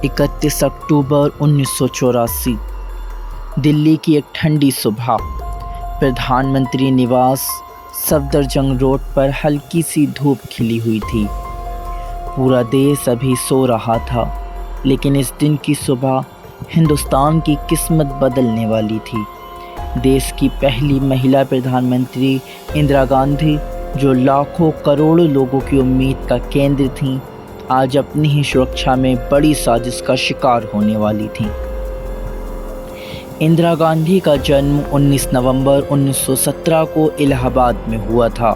31 अक्टूबर 1984 दिल्ली की एक ठंडी सुबह। प्रधानमंत्री निवास सफदरजंग रोड पर हल्की सी धूप खिली हुई थी। पूरा देश अभी सो रहा था, लेकिन इस दिन की सुबह हिंदुस्तान की किस्मत बदलने वाली थी। देश की पहली महिला प्रधानमंत्री इंदिरा गांधी, जो लाखों करोड़ों लोगों की उम्मीद का केंद्र थीं, आज अपनी ही सुरक्षा में बड़ी साजिश का शिकार होने वाली थीं। इंदिरा गांधी का जन्म 19 नवंबर 1917 को इलाहाबाद में हुआ था।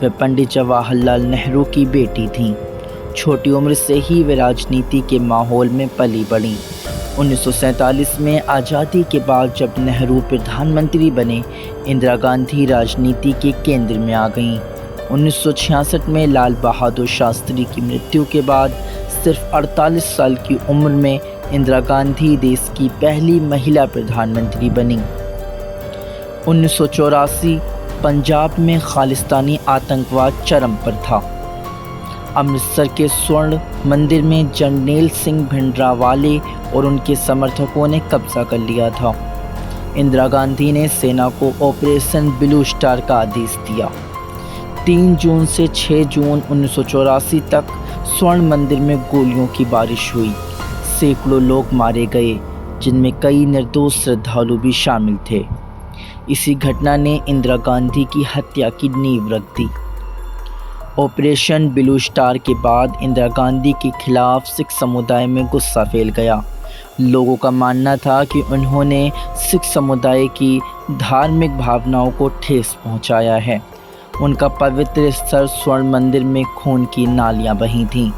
वे पंडित जवाहरलाल नेहरू की बेटी थीं। छोटी उम्र से ही वे राजनीति के माहौल में पली बढ़ीं। 1947 में आज़ादी के बाद जब नेहरू प्रधानमंत्री बने, इंदिरा गांधी राजनीति के केंद्र में आ गईं। 1966 में लाल बहादुर शास्त्री की मृत्यु के बाद सिर्फ 48 साल की उम्र में इंदिरा गांधी देश की पहली महिला प्रधानमंत्री बनी। 1984 पंजाब में खालिस्तानी आतंकवाद चरम पर था। अमृतसर के स्वर्ण मंदिर में जर्नैल सिंह भिंडरावाले और उनके समर्थकों ने कब्जा कर लिया था। इंदिरा गांधी ने सेना को ऑपरेशन ब्लू स्टार का आदेश दिया। 3 जून से 6 जून 1984 तक स्वर्ण मंदिर में गोलियों की बारिश हुई। सैकड़ों लोग मारे गए, जिनमें कई निर्दोष श्रद्धालु भी शामिल थे। इसी घटना ने इंदिरा गांधी की हत्या की नींव रख दी। ऑपरेशन ब्लू स्टार के बाद इंदिरा गांधी के खिलाफ सिख समुदाय में गुस्सा फैल गया। लोगों का मानना था कि उन्होंने सिख समुदाय की धार्मिक भावनाओं को ठेस पहुंचाया है। उनका पवित्र स्थल स्वर्ण मंदिर में खून की नालियां बही थीं।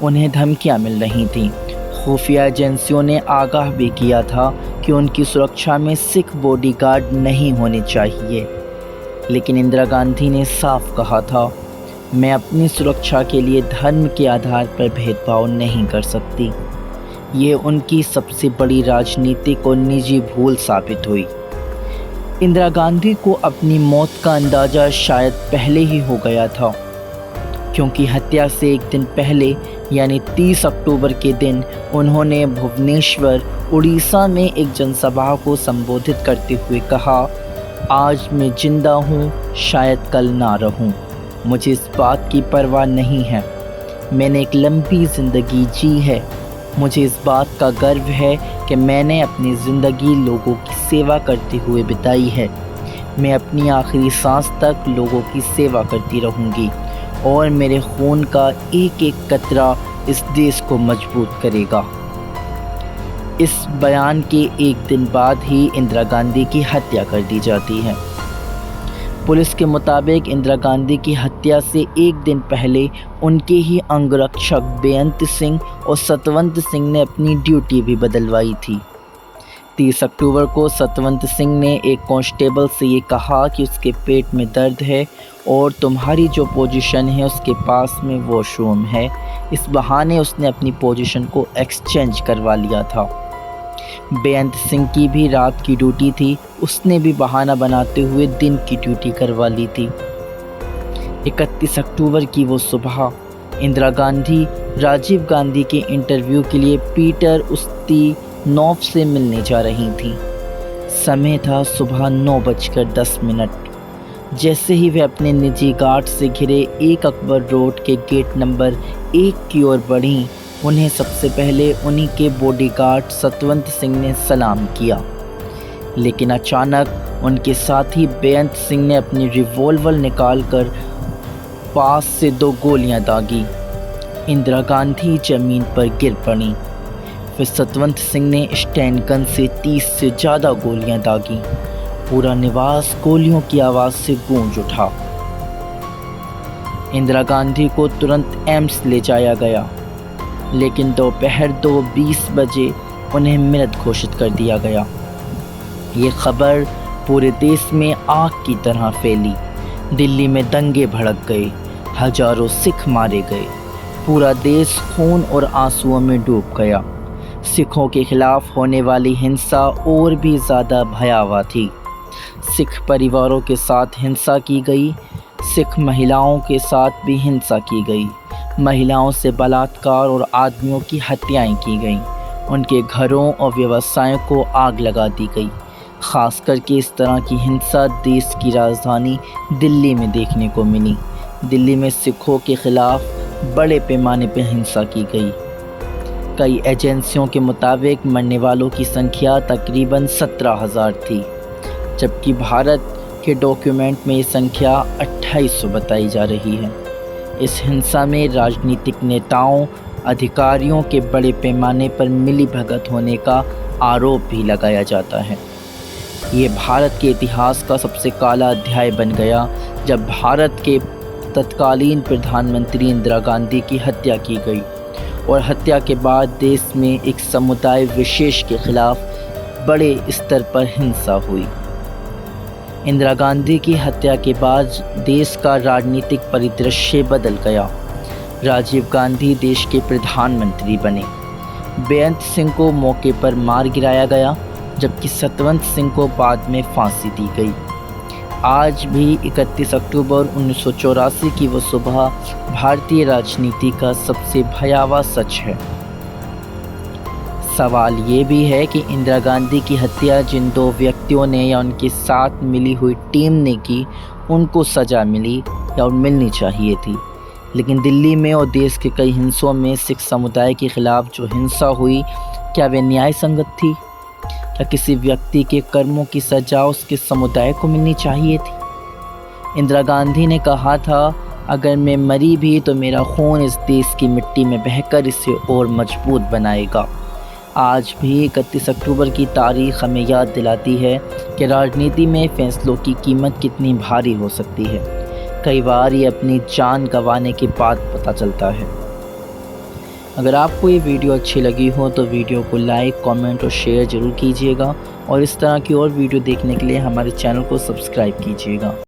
उन्हें धमकियां मिल रही थीं। खुफिया एजेंसियों ने आगाह भी किया था कि उनकी सुरक्षा में सिख बॉडीगार्ड नहीं होने चाहिए। लेकिन इंदिरा गांधी ने साफ कहा था, मैं अपनी सुरक्षा के लिए धर्म के आधार पर भेदभाव नहीं कर सकती। ये उनकी सबसे बड़ी राजनीतिक और निजी भूल साबित हुई। इंदिरा गांधी को अपनी मौत का अंदाज़ा शायद पहले ही हो गया था, क्योंकि हत्या से एक दिन पहले यानी 30 अक्टूबर के दिन उन्होंने भुवनेश्वर, उड़ीसा में एक जनसभा को संबोधित करते हुए कहा, आज मैं जिंदा हूँ, शायद कल ना रहूँ। मुझे इस बात की परवाह नहीं है। मैंने एक लंबी ज़िंदगी जी है। मुझे इस बात का गर्व है कि मैंने अपनी ज़िंदगी लोगों की सेवा करते हुए बिताई है। मैं अपनी आखिरी सांस तक लोगों की सेवा करती रहूँगी और मेरे खून का एक एक कतरा इस देश को मजबूत करेगा। इस बयान के एक दिन बाद ही इंदिरा गांधी की हत्या कर दी जाती है। पुलिस के मुताबिक इंदिरा गांधी की हत्या से एक दिन पहले उनके ही अंगरक्षक बेअंत सिंह और सतवंत सिंह ने अपनी ड्यूटी भी बदलवाई थी। 30 अक्टूबर को सतवंत सिंह ने एक कांस्टेबल से ये कहा कि उसके पेट में दर्द है और तुम्हारी जो पोजीशन है उसके पास में वॉशरूम है। इस बहाने उसने अपनी पोजीशन को एक्सचेंज करवा लिया था। बेअंत सिंह की भी रात की ड्यूटी थी। उसने भी बहाना बनाते हुए दिन की ड्यूटी करवा ली थी। 31 अक्टूबर की वो सुबह इंदिरा गांधी राजीव गांधी के इंटरव्यू के लिए पीटर उस्तिनोव से मिलने जा रही थी। समय था सुबह 9:10। जैसे ही वे अपने निजी गार्ड से घिरे 1 अकबर रोड के गेट नंबर 1 की ओर बढ़ीं, उन्हें सबसे पहले उन्हीं के बॉडीगार्ड सतवंत सिंह ने सलाम किया। लेकिन अचानक उनके साथी बेअंत सिंह ने अपनी रिवॉल्वर निकालकर पास से 2 गोलियां दागी। इंदिरा गांधी जमीन पर गिर पड़ी। फिर सतवंत सिंह ने स्टैंड गन से 30 से ज़्यादा गोलियां दागी। पूरा निवास गोलियों की आवाज़ से गूंज उठा। इंदिरा गांधी को तुरंत एम्स ले जाया गया, लेकिन दोपहर 2:20 बजे उन्हें मृत घोषित कर दिया गया। ये खबर पूरे देश में आग की तरह फैली। दिल्ली में दंगे भड़क गए। हजारों सिख मारे गए। पूरा देश खून और आंसुओं में डूब गया। सिखों के खिलाफ होने वाली हिंसा और भी ज़्यादा भयावह थी। सिख परिवारों के साथ हिंसा की गई। सिख महिलाओं के साथ भी हिंसा की गई। महिलाओं से बलात्कार और आदमियों की हत्याएं की गईं। उनके घरों और व्यवसायों को आग लगा दी गई। ख़ास करके इस तरह की हिंसा देश की राजधानी दिल्ली में देखने को मिली। दिल्ली में सिखों के ख़िलाफ़ बड़े पैमाने पर हिंसा की गई। कई एजेंसियों के मुताबिक मरने वालों की संख्या तकरीबन 17,000 थी, जबकि भारत के डॉक्यूमेंट में ये संख्या 2800 बताई जा रही है। इस हिंसा में राजनीतिक नेताओं, अधिकारियों के बड़े पैमाने पर मिलीभगत होने का आरोप भी लगाया जाता है। ये भारत के इतिहास का सबसे काला अध्याय बन गया जब भारत के तत्कालीन प्रधानमंत्री इंदिरा गांधी की हत्या की गई और हत्या के बाद देश में एक समुदाय विशेष के खिलाफ बड़े स्तर पर हिंसा हुई। इंदिरा गांधी की हत्या के बाद देश का राजनीतिक परिदृश्य बदल गया। राजीव गांधी देश के प्रधानमंत्री बने। बेअंत सिंह को मौके पर मार गिराया गया, जबकि सतवंत सिंह को बाद में फांसी दी गई। आज भी 31 अक्टूबर 1984 की वो सुबह भारतीय राजनीति का सबसे भयावह सच है। सवाल ये भी है कि इंदिरा गांधी की हत्या जिन दो व्यक्तियों ने या उनके साथ मिली हुई टीम ने की, उनको सज़ा मिली या मिलनी चाहिए थी। लेकिन दिल्ली में और देश के कई हिस्सों में सिख समुदाय के ख़िलाफ़ जो हिंसा हुई, क्या वे न्याय संगत थी? क्या किसी व्यक्ति के कर्मों की सज़ा उसके समुदाय को मिलनी चाहिए थी? इंदिरा गांधी ने कहा था, अगर मैं मरी भी तो मेरा खून इस देश की मिट्टी में बहकर इसे और मजबूत बनाएगा। आज भी 31 अक्टूबर की तारीख़ हमें याद दिलाती है कि राजनीति में फ़ैसलों की कीमत कितनी भारी हो सकती है। कई बार ये अपनी जान गंवाने के बाद पता चलता है। अगर आपको ये वीडियो अच्छी लगी हो तो वीडियो को लाइक, कमेंट और शेयर ज़रूर कीजिएगा और इस तरह की और वीडियो देखने के लिए हमारे चैनल को सब्सक्राइब कीजिएगा।